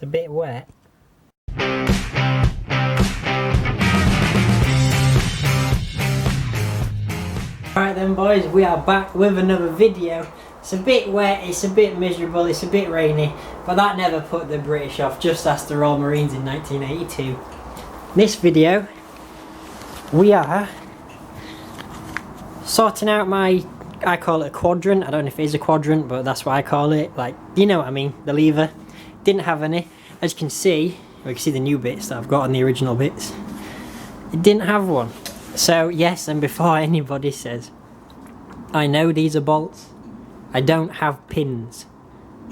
It's a bit wet. Alright then boys, we are back with another video. It's a bit wet, it's a bit miserable, it's a bit rainy, but that never put the British off. Just ask the Royal Marines in 1982. In this video, we are sorting out my, I call it a quadrant. I don't know if it is a quadrant, but that's what I call it. Like, you know what I mean, the lever. Didn't have any. As you can see, we can see the new bits that I've got on the original bits. It didn't have one. So yes, and before anybody says, I know these are bolts, I don't have pins.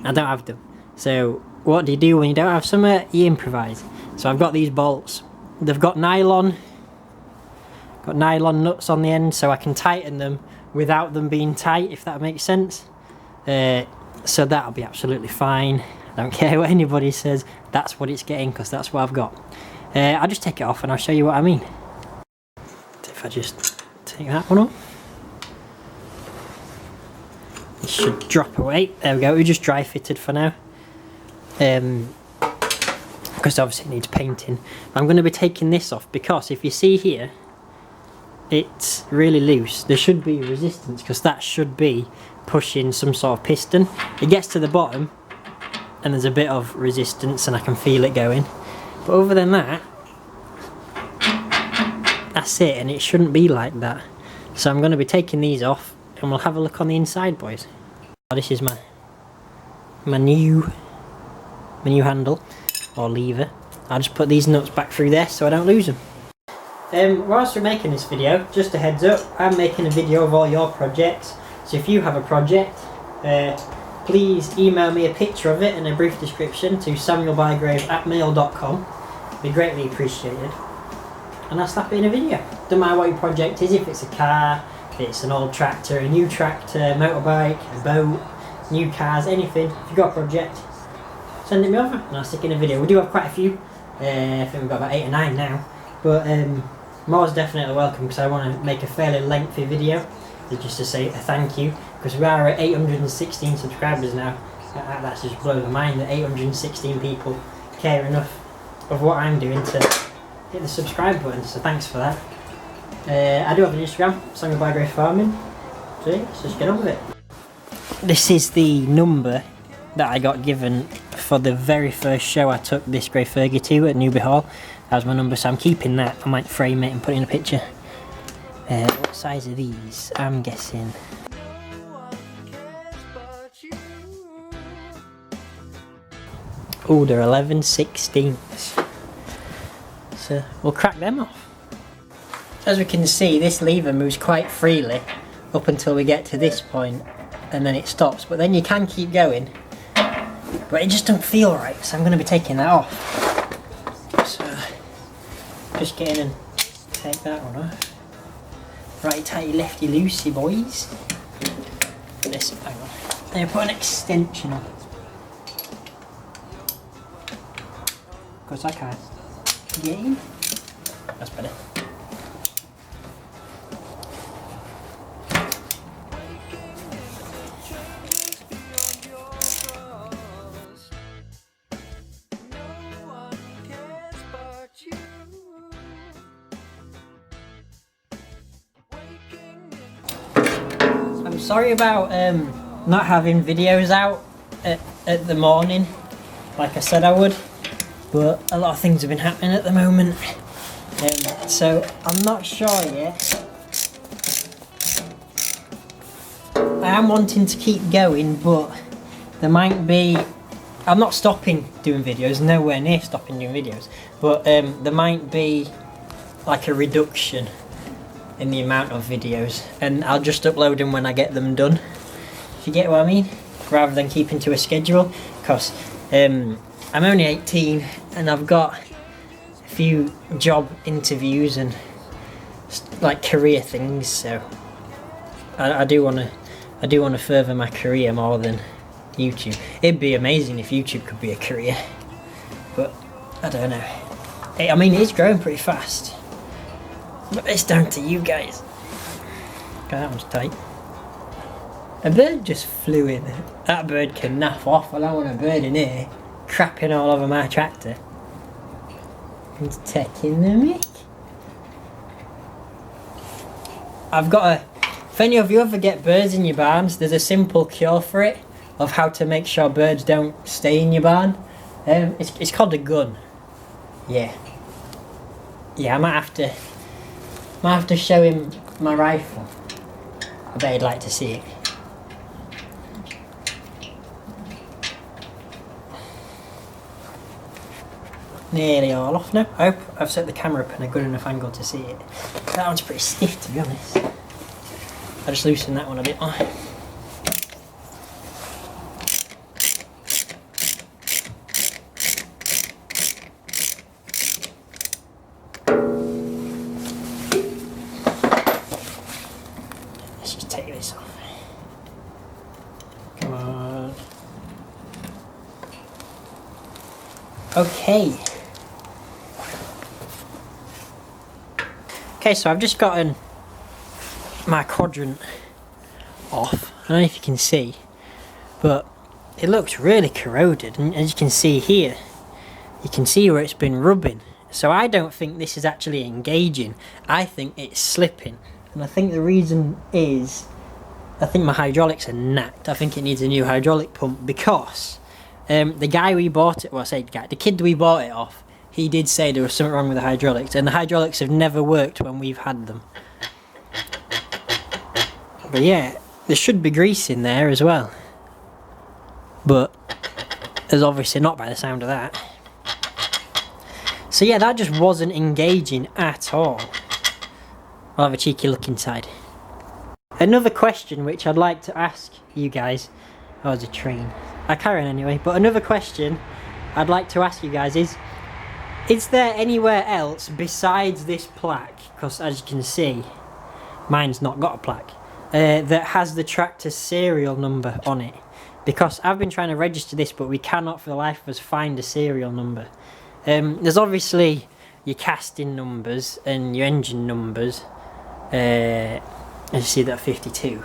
I don't have them. So what do you do when you don't have something? You improvise. So I've got these bolts. They've got nylon nuts on the end, so I can tighten them without them being tight, if that makes sense. So that'll be absolutely fine. I don't care what anybody says, that's what it's getting, because that's what I've got. I'll just take it off and I'll show you what I mean. If I just take that one off, it should drop away. There we go, we just dry fitted for now. Because obviously it needs painting. I'm going to be taking this off because if you see here, it's really loose. There should be resistance because that should be pushing some sort of piston. It gets to the bottom and there's a bit of resistance and I can feel it going. But other than that, that's it, and it shouldn't be like that. So I'm going to be taking these off and we'll have a look on the inside, boys. Oh, this is my new handle or lever. I'll just put these nuts back through there so I don't lose them. Whilst we're making this video, just a heads up, I'm making a video of all your projects. So if you have a project, please email me a picture of it and a brief description to samuelbygrave@mail.com. Be greatly appreciated. And I'll slap it in a video. Don't matter what your project is, if it's a car, if it's an old tractor, a new tractor, motorbike, a boat, new cars, anything. If you've got a project, send it me over and I'll stick in a video. We do have quite a few. I think we've got about 8 or 9 now. But more's definitely welcome because I want to make a fairly lengthy video just to say a thank you, because we are at 816 subscribers now. That just blows my mind that 816 people care enough of what I'm doing to hit the subscribe button, so thanks for that. I do have an Instagram, Samuel by Grave Farming, so yeah, let's just get on with it. This is the number that I got given for the very first show I took this grey Fergie to at Newby Hall. That was my number, so I'm keeping that. I might frame it and put it in a picture. What size are these? I'm guessing. Oh, they're 11/16. So we'll crack them off. As we can see, this lever moves quite freely up until we get to this point, and then it stops. But then you can keep going, but it just don't feel right. So I'm going to be taking that off. So just get in and take that one off. Right tighty lefty loosey, boys. This, hang on. Then put an extension on. Because I can't get in. That's better. I'm sorry about not having videos out at the morning like I said I would, but a lot of things have been happening at the moment, so I'm not sure yet. I am wanting to keep going, but there might be, I'm not stopping doing videos, nowhere near stopping doing videos, but there might be like a reduction in the amount of videos, and I'll just upload them when I get them done, if you get what I mean, rather than keeping to a schedule, because I'm only 18 and I've got a few job interviews and like career things, so I do want to further my career more than YouTube. It'd be amazing if YouTube could be a career, but I don't know. I mean, it's growing pretty fast. But it's down to you guys. Okay, that one's tight. A bird just flew in. That bird can naff off. I don't want a bird in here. crapping all over my tractor. He's taking the mic. I've got a... If any of you ever get birds in your barns, there's a simple cure for it, of how to make sure birds don't stay in your barn. It's called a gun. Yeah. Yeah, I might have to show him my rifle. I bet he'd like to see it. Nearly all off now. I hope I've set the camera up in a good enough angle to see it. That one's pretty stiff, to be honest. I'll just loosen that one a bit more. Let's just take this off. Come on. Okay. Okay, so I've just gotten my quadrant off. I don't know if you can see, but it looks really corroded, and as you can see here, you can see where it's been rubbing. So I don't think this is actually engaging. I think it's slipping, and I think the reason is I think my hydraulics are knacked. I think it needs a new hydraulic pump, because the guy we bought it, well I say guy, the kid we bought it off, he did say there was something wrong with the hydraulics, and the hydraulics have never worked when we've had them. But yeah, there should be grease in there as well. But there's obviously not by the sound of that. So yeah, that just wasn't engaging at all. I'll have a cheeky look inside. Another question which I'd like to ask you guys... Oh, there's a train. I carry on anyway. But another question I'd like to ask you guys is there anywhere else besides this plaque, because as you can see, mine's not got a plaque, that has the tractor serial number on it? Because I've been trying to register this, but we cannot for the life of us find a serial number. There's obviously your casting numbers and your engine numbers, as you see that 52.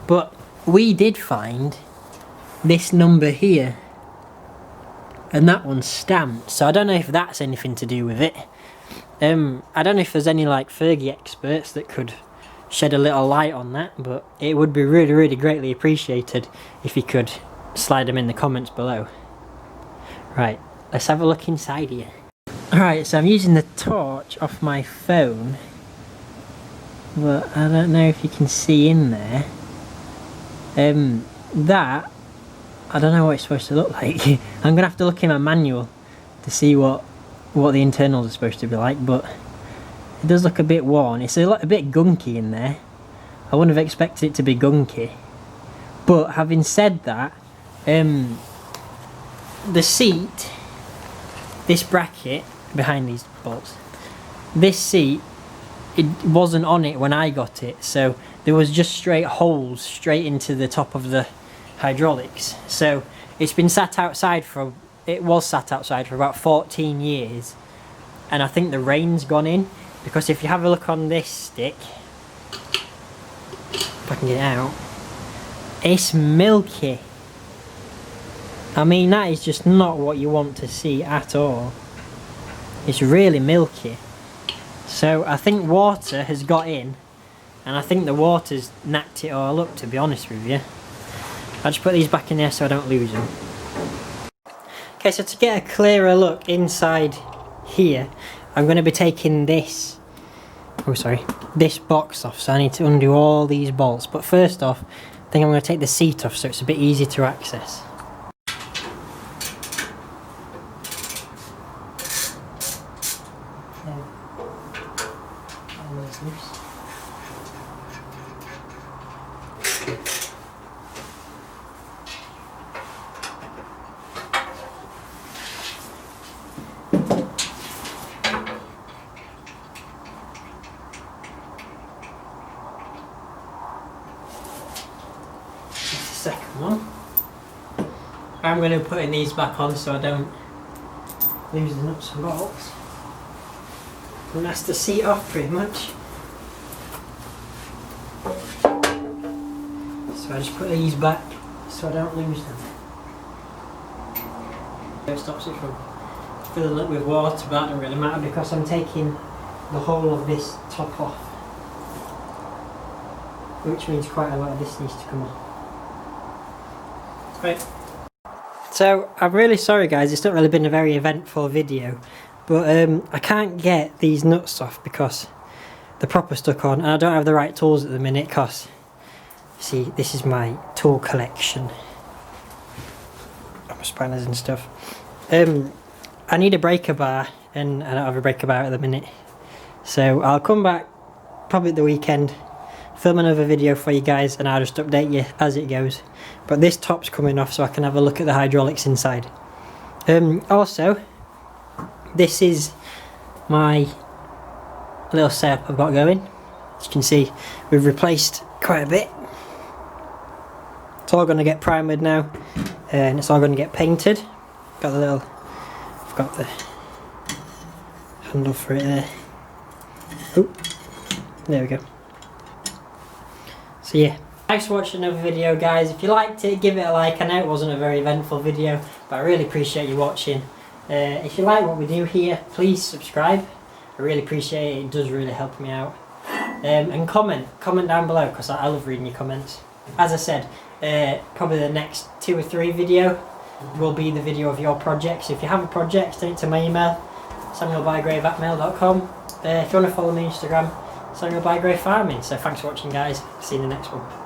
But we did find this number here, and that one's stamped, so I don't know if that's anything to do with it. I don't know if there's any like Fergie experts that could shed a little light on that, but it would be really, really greatly appreciated if you could slide them in the comments below. Right, let's have a look inside here. Alright, so I'm using the torch off my phone, but I don't know if you can see in there. That, I don't know what it's supposed to look like. I'm gonna have to look in my manual to see what the internals are supposed to be like, but it does look a bit worn. It's a bit gunky in there. I wouldn't have expected it to be gunky. But having said that, the seat, this bracket behind these bolts, this seat, it wasn't on it when I got it, so there was just straight holes straight into the top of the hydraulics. So it's been sat outside for, it was sat outside for about 14 years, and I think the rain's gone in, because if you have a look on this stick, if I can get it out, it's milky. I mean, that is just not what you want to see at all. It's really milky. So I think water has got in, and I think the water's knacked it all up, to be honest with you. I'll just put these back in there so I don't lose them. Okay, so to get a clearer look inside here, I'm going to be taking this, this box off, so I need to undo all these bolts. But first off, I think I'm going to take the seat off so it's a bit easier to access. Second one. I'm going to be putting these back on so I don't lose the nuts and bolts. And that's the seat off pretty much. So I just put these back so I don't lose them. It stops it from filling it with water, but that doesn't really matter because I'm taking the whole of this top off, which means quite a lot of this needs to come off. Right. So I'm really sorry guys, it's not really been a very eventful video, but I can't get these nuts off because they're proper stuck on, and I don't have the right tools at the minute because, see, this is my tool collection. My spanners and stuff. I need a breaker bar, and I don't have a breaker bar at the minute. So I'll come back probably at the weekend, film another video for you guys, and I'll just update you as it goes. But this top's coming off so I can have a look at the hydraulics inside. Also, this is my little setup I've got going. As you can see, we've replaced quite a bit. It's all going to get primered now, and it's all going to get painted. Got the little, I've got the handle for it there. Oh, there we go. So yeah, thanks for watching another video guys. If you liked it, give it a like. I know it wasn't a very eventful video, but I really appreciate you watching. If you like what we do here, please subscribe. I really appreciate it, it does really help me out. And comment down below because I love reading your comments. As I said, probably the next 2 or 3 video will be the video of your projects. If you have a project, send it to my email, samuelbygrave@mail.com. If you want to follow me on Instagram, Samuel by Grave Farming. So thanks for watching guys, see you in the next one.